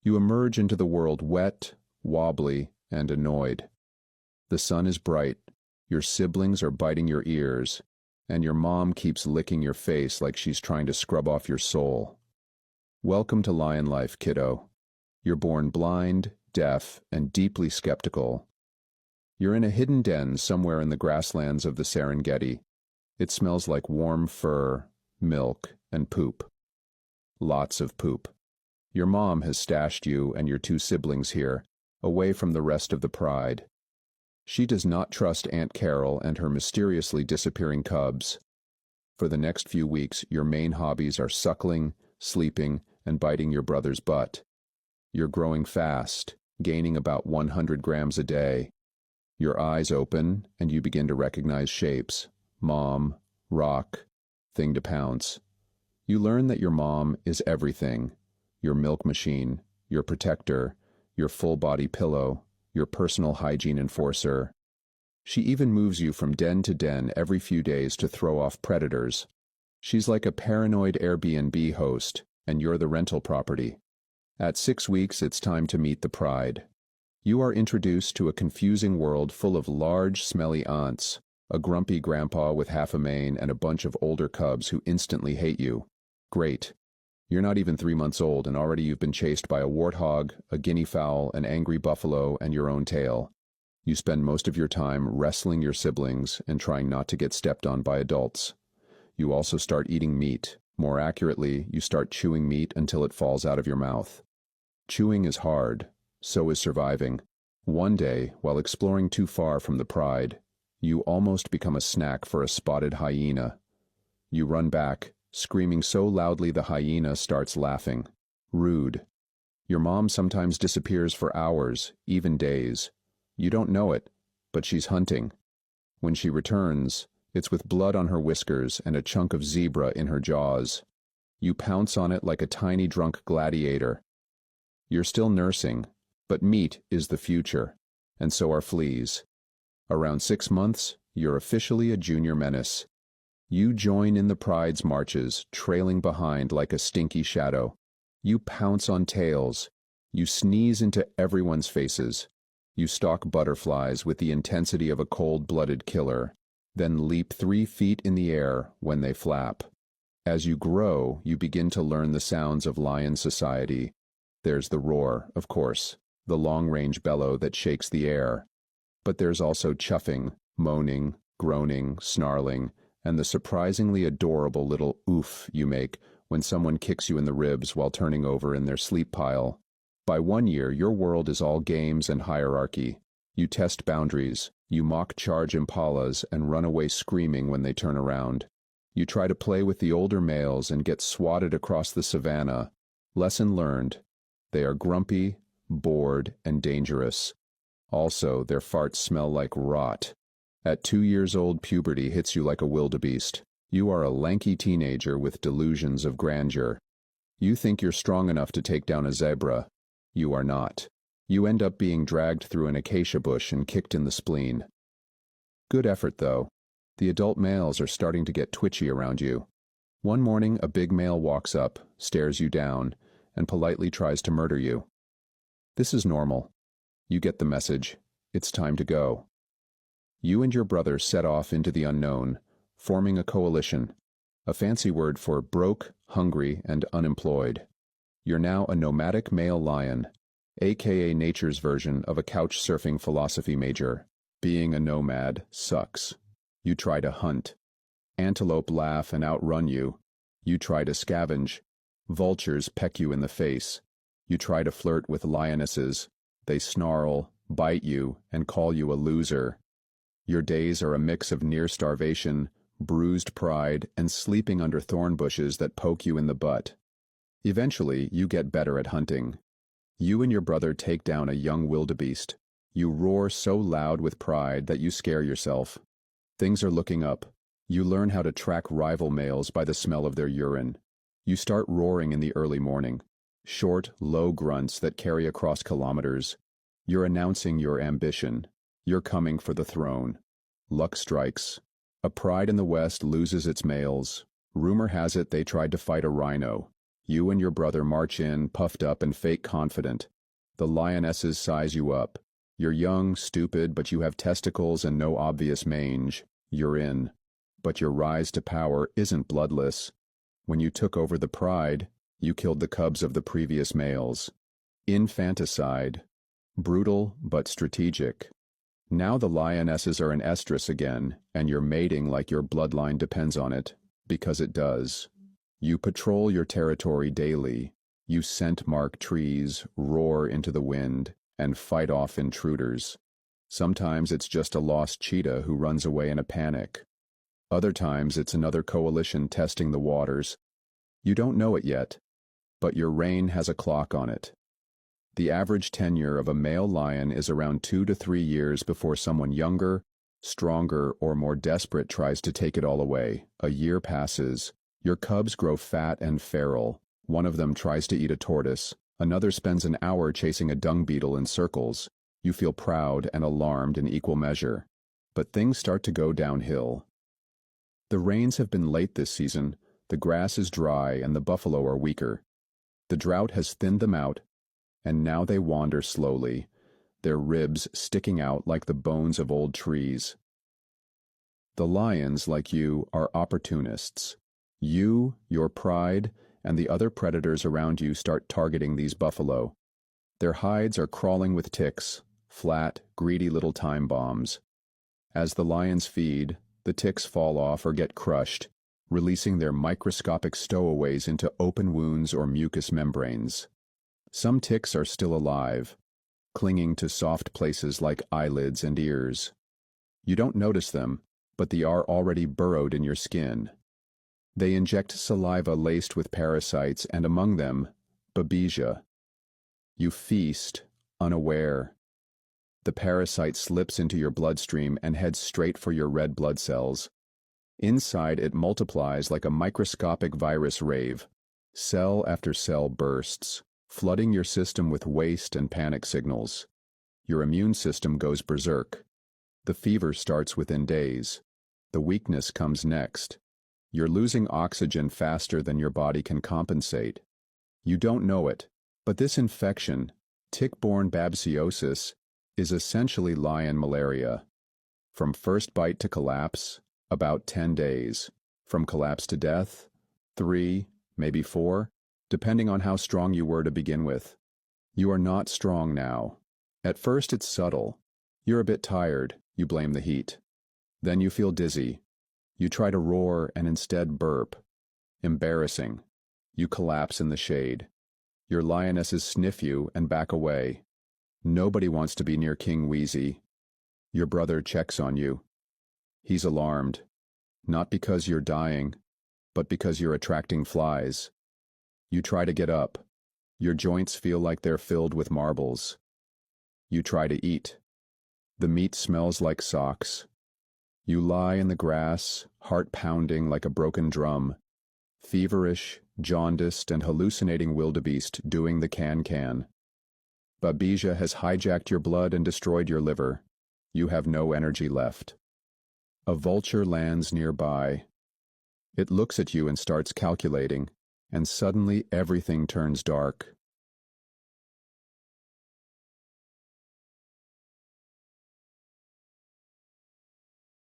You emerge into the world wet, wobbly, and annoyed. The sun is bright, your siblings are biting your ears, and your mom keeps licking your face like she's trying to scrub off your soul. Welcome to lion life, kiddo. You're born blind, deaf, and deeply skeptical. You're in a hidden den somewhere in the grasslands of the Serengeti. It smells like warm fur, milk, and poop. Lots of poop. Your mom has stashed you and your two siblings here, away from the rest of the pride. She does not trust Aunt Carol and her mysteriously disappearing cubs. For the next few weeks, your main hobbies are suckling, sleeping, and biting your brother's butt. You're growing fast, gaining about 100 grams a day. Your eyes open, and you begin to recognize shapes. Mom, rock, thing to pounce. You learn that your mom is everything. Your milk machine, your protector, your full-body pillow, your personal hygiene enforcer. She even moves you from den to den every few days to throw off predators. She's like a paranoid Airbnb host, and you're the rental property. At 6 weeks, it's time to meet the pride. You are introduced to a confusing world full of large, smelly aunts, a grumpy grandpa with half a mane, and a bunch of older cubs who instantly hate you. Great. You're not even 3 months old, and already you've been chased by a warthog, a guinea fowl, an angry buffalo, and your own tail. You spend most of your time wrestling your siblings and trying not to get stepped on by adults. You also start eating meat. More accurately, you start chewing meat until it falls out of your mouth. Chewing is hard. So is surviving. One day, while exploring too far from the pride, you almost become a snack for a spotted hyena. You run back, screaming so loudly the hyena starts laughing. Rude. Your mom sometimes disappears for hours, even days. You don't know it, but she's hunting. When she returns, it's with blood on her whiskers and a chunk of zebra in her jaws. You pounce on it like a tiny drunk gladiator. You're still nursing, but meat is the future, and so are fleas. Around 6 months, you're officially a junior menace. You join in the pride's marches, trailing behind like a stinky shadow. You pounce on tails. You sneeze into everyone's faces. You stalk butterflies with the intensity of a cold-blooded killer, then leap 3 feet in the air when they flap. As you grow, you begin to learn the sounds of lion society. There's the roar, of course, the long-range bellow that shakes the air. But there's also chuffing, moaning, groaning, snarling, and the surprisingly adorable little oof you make when someone kicks you in the ribs while turning over in their sleep pile. By 1 year, your world is all games and hierarchy. You test boundaries, you mock charge impalas and run away screaming when they turn around. You try to play with the older males and get swatted across the savannah. Lesson learned. They are grumpy, bored, and dangerous. Also, their farts smell like rot. At 2 years old, puberty hits you like a wildebeest. You are a lanky teenager with delusions of grandeur. You think you're strong enough to take down a zebra. You are not. You end up being dragged through an acacia bush and kicked in the spleen. Good effort, though. The adult males are starting to get twitchy around you. One morning, a big male walks up, stares you down, and politely tries to murder you. This is normal. You get the message. It's time to go. You and your brother set off into the unknown, forming a coalition, a fancy word for broke, hungry, and unemployed. You're now a nomadic male lion, aka nature's version of a couch-surfing philosophy major. Being a nomad sucks. You try to hunt. Antelope laugh and outrun you. You try to scavenge. Vultures peck you in the face. You try to flirt with lionesses. They snarl, bite you, and call you a loser. Your days are a mix of near starvation, bruised pride, and sleeping under thorn bushes that poke you in the butt. Eventually, you get better at hunting. You and your brother take down a young wildebeest. You roar so loud with pride that you scare yourself. Things are looking up. You learn how to track rival males by the smell of their urine. You start roaring in the early morning. Short, low grunts that carry across kilometers. You're announcing your ambition. You're coming for the throne. Luck strikes. A pride in the West loses its males. Rumor has it they tried to fight a rhino. You and your brother march in, puffed up and fake confident. The lionesses size you up. You're young, stupid, but you have testicles and no obvious mange. You're in. But your rise to power isn't bloodless. When you took over the pride, you killed the cubs of the previous males. Infanticide. Brutal, but strategic. Now the lionesses are in estrus again, and you're mating like your bloodline depends on it, because it does. You patrol your territory daily. You scent mark trees, roar into the wind, and fight off intruders. Sometimes it's just a lost cheetah who runs away in a panic. Other times it's another coalition testing the waters. You don't know it yet, but your reign has a clock on it. The average tenure of a male lion is around 2 to 3 years before someone younger, stronger, or more desperate tries to take it all away. A year passes. Your cubs grow fat and feral. One of them tries to eat a tortoise. Another spends an hour chasing a dung beetle in circles. You feel proud and alarmed in equal measure. But things start to go downhill. The rains have been late this season. The grass is dry and the buffalo are weaker. The drought has thinned them out, and now they wander slowly, their ribs sticking out like the bones of old trees. The lions, like you, are opportunists. You, your pride, and the other predators around you start targeting these buffalo. Their hides are crawling with ticks, flat, greedy little time bombs. As the lions feed, the ticks fall off or get crushed, releasing their microscopic stowaways into open wounds or mucous membranes. Some ticks are still alive, clinging to soft places like eyelids and ears. You don't notice them, but they are already burrowed in your skin. They inject saliva laced with parasites, and among them, babesia. You feast, unaware. The parasite slips into your bloodstream and heads straight for your red blood cells. Inside, it multiplies like a microscopic virus rave. Cell after cell bursts, flooding your system with waste and panic signals. Your immune system goes berserk. The fever starts within days. The weakness comes next. You're losing oxygen faster than your body can compensate. You don't know it, but this infection, tick-borne babesiosis, is essentially lion malaria. From first bite to collapse, about 10 days. From collapse to death, 3, maybe 4, depending on how strong you were to begin with. You are not strong now. At first it's subtle. You're a bit tired, you blame the heat. Then you feel dizzy. You try to roar and instead burp. Embarrassing. You collapse in the shade. Your lionesses sniff you and back away. Nobody wants to be near King Wheezy. Your brother checks on you. He's alarmed. Not because you're dying, but because you're attracting flies. You try to get up. Your joints feel like they're filled with marbles. You try to eat. The meat smells like socks. You lie in the grass, heart pounding like a broken drum. Feverish, jaundiced, and hallucinating wildebeest doing the can-can. Babesia has hijacked your blood and destroyed your liver. You have no energy left. A vulture lands nearby. It looks at you and starts calculating, and suddenly everything turns dark.